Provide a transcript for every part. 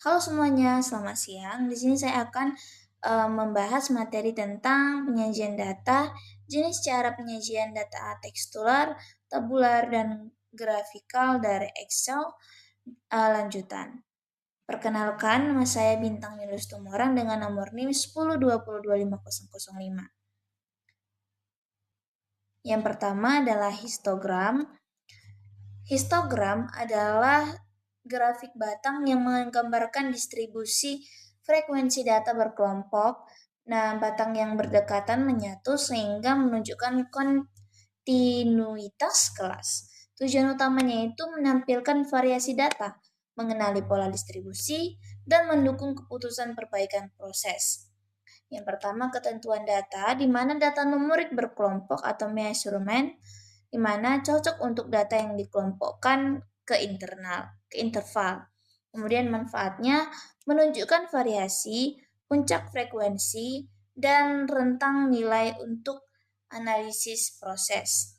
Halo semuanya, selamat siang. Di sini saya akan membahas materi tentang penyajian data, jenis cara penyajian data tekstural, tabular, dan grafikal dari Excel lanjutan. Perkenalkan, nama saya Bintang Nilus Tumorang dengan nomor NIM 1020225005. Yang pertama adalah histogram. Histogram adalah grafik batang yang menggambarkan distribusi frekuensi data berkelompok. Nah, batang yang berdekatan menyatu sehingga menunjukkan kontinuitas kelas. Tujuan utamanya itu menampilkan variasi data, mengenali pola distribusi, dan mendukung keputusan perbaikan proses. Yang pertama, ketentuan data, di mana data numerik berkelompok atau measurement, di mana cocok untuk data yang dikelompokkan ke interval. Kemudian manfaatnya menunjukkan variasi, puncak frekuensi, dan rentang nilai untuk analisis proses.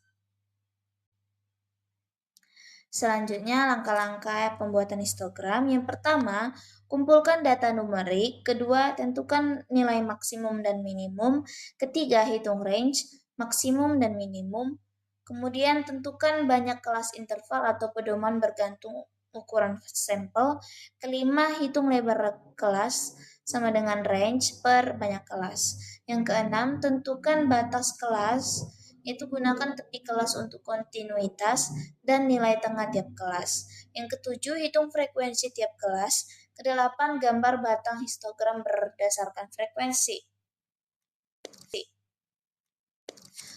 Selanjutnya, langkah-langkah pembuatan histogram. Yang pertama, kumpulkan data numerik. Kedua, tentukan nilai maksimum dan minimum. Ketiga, hitung range, maksimum dan minimum. Kemudian, tentukan banyak kelas interval atau pedoman bergantung ukuran sampel. Kelima, hitung lebar kelas sama dengan range per banyak kelas. Yang keenam, tentukan batas kelas, yaitu gunakan tepi kelas untuk kontinuitas dan nilai tengah tiap kelas. Yang ketujuh, hitung frekuensi tiap kelas. Kedelapan, gambar batang histogram berdasarkan frekuensi.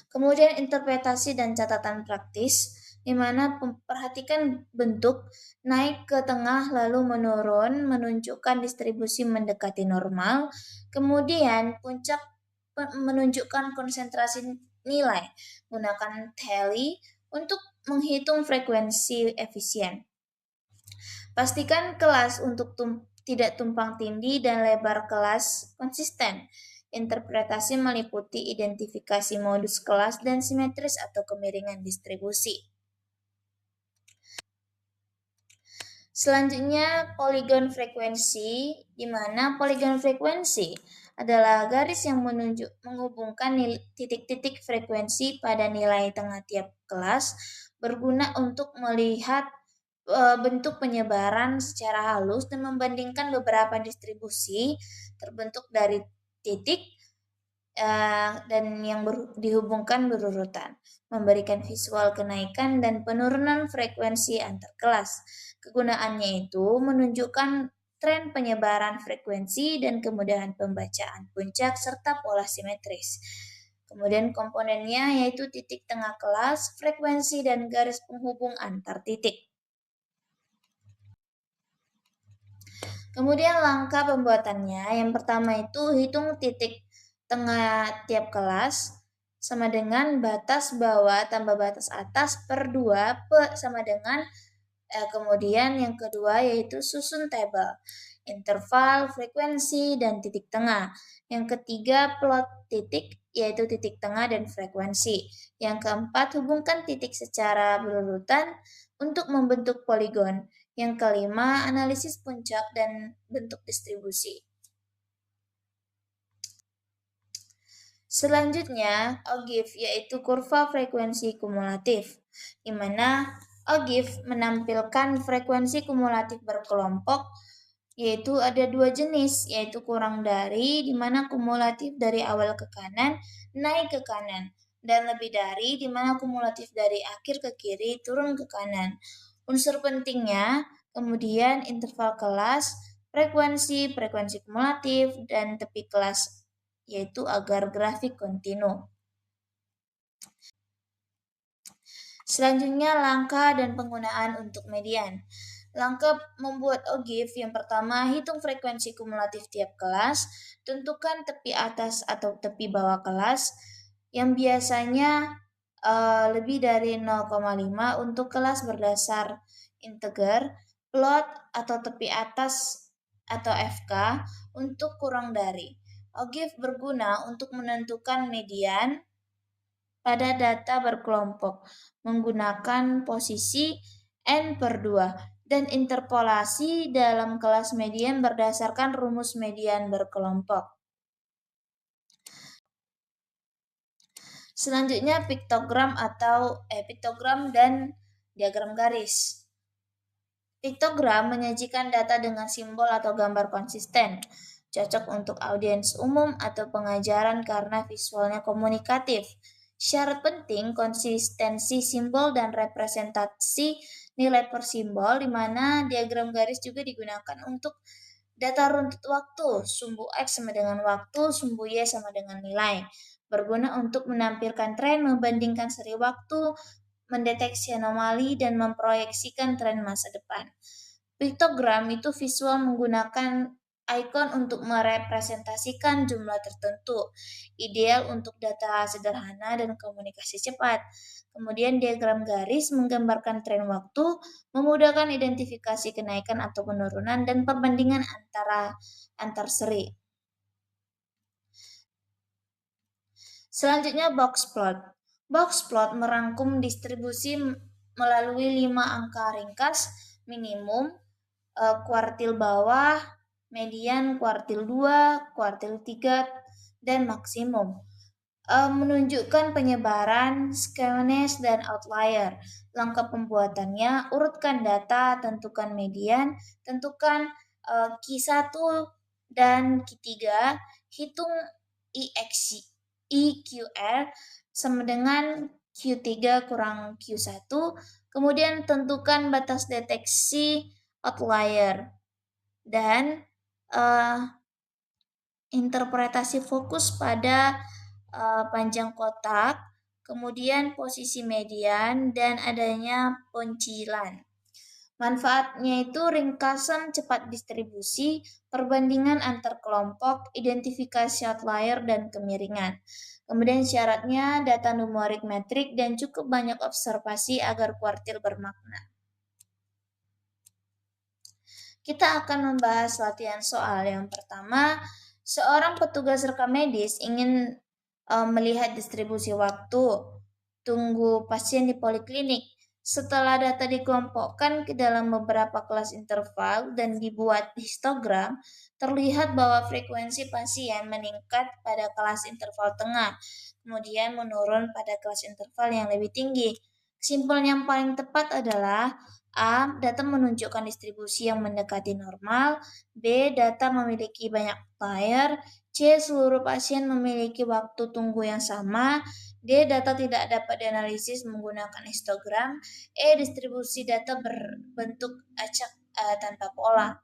Kemudian interpretasi dan catatan praktis, di mana perhatikan bentuk naik ke tengah lalu menurun, menunjukkan distribusi mendekati normal. Kemudian puncak menunjukkan konsentrasi nilai. Gunakan tally untuk menghitung frekuensi efisien. Pastikan kelas untuk tidak tumpang tindih dan lebar kelas konsisten. Interpretasi meliputi identifikasi modus kelas dan simetris atau kemiringan distribusi. Selanjutnya, poligon frekuensi, di mana poligon frekuensi adalah garis yang menghubungkan titik-titik frekuensi pada nilai tengah tiap kelas, berguna untuk melihat bentuk penyebaran secara halus dan membandingkan beberapa distribusi terbentuk dari titik dan yang dihubungkan berurutan, memberikan visual kenaikan dan penurunan frekuensi antar kelas. Kegunaannya itu menunjukkan tren penyebaran frekuensi dan kemudahan pembacaan puncak serta pola simetris. Kemudian komponennya yaitu titik tengah kelas, frekuensi, dan garis penghubung antar titik. Kemudian langkah pembuatannya, yang pertama itu hitung titik tengah tiap kelas sama dengan batas bawah tambah batas atas per 2 sama dengan kemudian yang kedua yaitu susun tabel, interval, frekuensi, dan titik tengah. Yang ketiga plot titik yaitu titik tengah dan frekuensi. Yang keempat hubungkan titik secara berurutan untuk membentuk poligon. Yang kelima analisis puncak dan bentuk distribusi. Selanjutnya, OGIF yaitu kurva frekuensi kumulatif, di mana OGIF menampilkan frekuensi kumulatif berkelompok, yaitu ada dua jenis, yaitu kurang dari, di mana kumulatif dari awal ke kanan naik ke kanan, dan lebih dari, di mana kumulatif dari akhir ke kiri turun ke kanan. Unsur pentingnya, kemudian interval kelas, frekuensi kumulatif, dan tepi kelas, yaitu agar grafik kontinu. Selanjutnya langkah dan penggunaan untuk median. Langkah membuat OGIF yang pertama, hitung frekuensi kumulatif tiap kelas, tentukan tepi atas atau tepi bawah kelas yang biasanya lebih dari 0,5 untuk kelas berdasar integer, plot atau tepi atas atau FK untuk kurang dari. OGIF berguna untuk menentukan median pada data berkelompok menggunakan posisi N/2, dan interpolasi dalam kelas median berdasarkan rumus median berkelompok. Selanjutnya piktogram dan diagram garis. Piktogram menyajikan data dengan simbol atau gambar konsisten, cocok untuk audiens umum atau pengajaran karena visualnya komunikatif. Syarat penting konsistensi simbol dan representasi nilai per simbol, di mana diagram garis juga digunakan untuk data runtut waktu, sumbu X sama dengan waktu, sumbu Y sama dengan nilai. Berguna untuk menampilkan tren, membandingkan seri waktu, mendeteksi anomali, dan memproyeksikan tren masa depan. Piktogram itu visual menggunakan ikon untuk merepresentasikan jumlah tertentu, ideal untuk data sederhana dan komunikasi cepat. Kemudian diagram garis menggambarkan tren waktu, memudahkan identifikasi kenaikan atau penurunan dan perbandingan antar seri. Selanjutnya box plot. Box plot merangkum distribusi melalui 5 angka ringkas, minimum, kuartil bawah, median, kuartil 2, kuartil 3, dan maksimum. Menunjukkan penyebaran, skewness, dan outlier. Langkah pembuatannya, urutkan data, tentukan median, tentukan Q1 dan Q3, hitung EQR sama dengan Q3 kurang Q1, kemudian tentukan batas deteksi outlier, dan interpretasi fokus pada panjang kotak, kemudian posisi median, dan adanya poncilan. Manfaatnya itu ringkasan cepat distribusi, perbandingan antar kelompok, identifikasi outlier, dan kemiringan. Kemudian syaratnya data numerik metrik dan cukup banyak observasi agar kuartil bermakna. Kita akan membahas latihan soal. Yang pertama, seorang petugas rekam medis ingin melihat distribusi waktu tunggu pasien di poliklinik. Setelah data dikelompokkan ke dalam beberapa kelas interval dan dibuat histogram, terlihat bahwa frekuensi pasien meningkat pada kelas interval tengah, kemudian menurun pada kelas interval yang lebih tinggi. Kesimpulan yang paling tepat adalah A. Data menunjukkan distribusi yang mendekati normal. B. Data memiliki banyak outlier. C. Seluruh pasien memiliki waktu tunggu yang sama. D. Data tidak dapat dianalisis menggunakan histogram. E. Distribusi data berbentuk acak tanpa pola.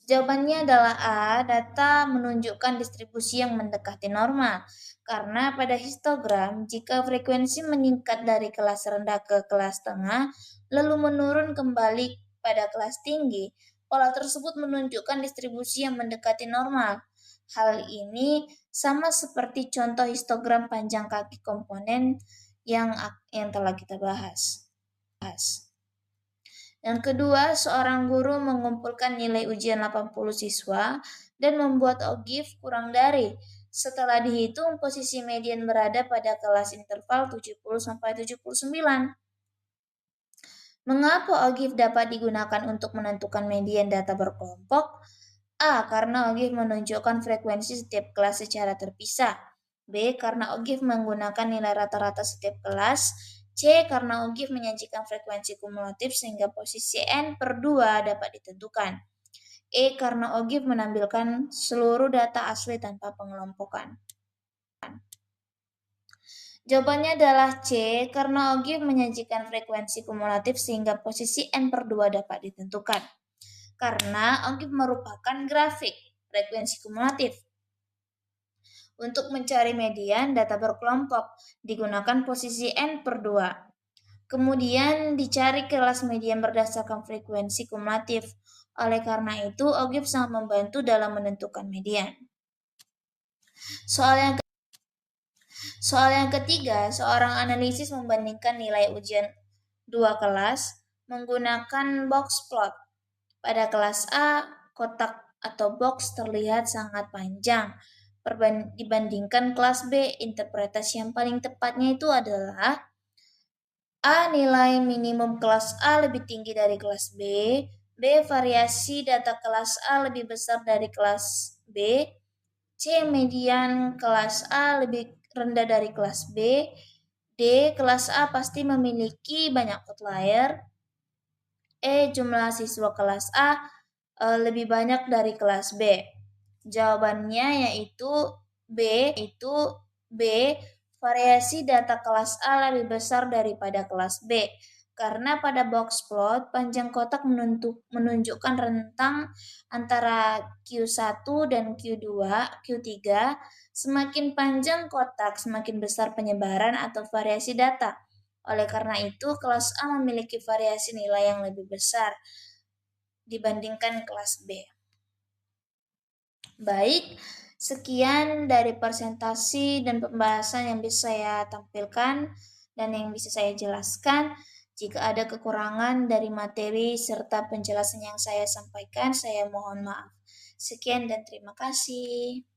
Jawabannya adalah A. Data menunjukkan distribusi yang mendekati normal. Karena pada histogram, jika frekuensi meningkat dari kelas rendah ke kelas tengah, lalu menurun kembali pada kelas tinggi, pola tersebut menunjukkan distribusi yang mendekati normal. Hal ini sama seperti contoh histogram panjang kaki komponen yang telah kita bahas. Yang kedua, seorang guru mengumpulkan nilai ujian 80 siswa dan membuat OGIF kurang dari. Setelah dihitung, posisi median berada pada kelas interval 70-79. Mengapa OGIF dapat digunakan untuk menentukan median data berkelompok? A. Karena OGIF menunjukkan frekuensi setiap kelas secara terpisah. B. Karena OGIF menggunakan nilai rata-rata setiap kelas. C. Karena OGIF menyajikan frekuensi kumulatif sehingga posisi N/2 dapat ditentukan. E. Karena OGIF menampilkan seluruh data asli tanpa pengelompokan. Jawabannya adalah C. Karena OGIF menyajikan frekuensi kumulatif sehingga posisi N/2 dapat ditentukan. Karena OGIF merupakan grafik frekuensi kumulatif. Untuk mencari median data berkelompok, digunakan posisi N/2. Kemudian dicari kelas median berdasarkan frekuensi kumulatif. Oleh karena itu, OGIF sangat membantu dalam menentukan median. Soal yang ketiga, seorang analisis membandingkan nilai ujian 2 kelas menggunakan box plot. Pada kelas A, kotak atau box terlihat sangat panjang. Dibandingkan kelas B, interpretasi yang paling tepatnya itu adalah A. Nilai minimum kelas A lebih tinggi dari kelas B. B. Variasi data kelas A lebih besar dari kelas B. C. Median kelas A lebih rendah dari kelas B. D. Kelas A pasti memiliki banyak outlier. Jumlah siswa kelas A lebih banyak dari kelas B. Jawabannya yaitu B, B, variasi data kelas A lebih besar daripada kelas B. Karena pada box plot, panjang kotak menunjukkan rentang antara Q1 dan Q2, Q3. Semakin panjang kotak, semakin besar penyebaran atau variasi data. Oleh karena itu, kelas A memiliki variasi nilai yang lebih besar dibandingkan kelas B. Baik, sekian dari presentasi dan pembahasan yang bisa saya tampilkan dan yang bisa saya jelaskan. Jika ada kekurangan dari materi serta penjelasan yang saya sampaikan, saya mohon maaf. Sekian dan terima kasih.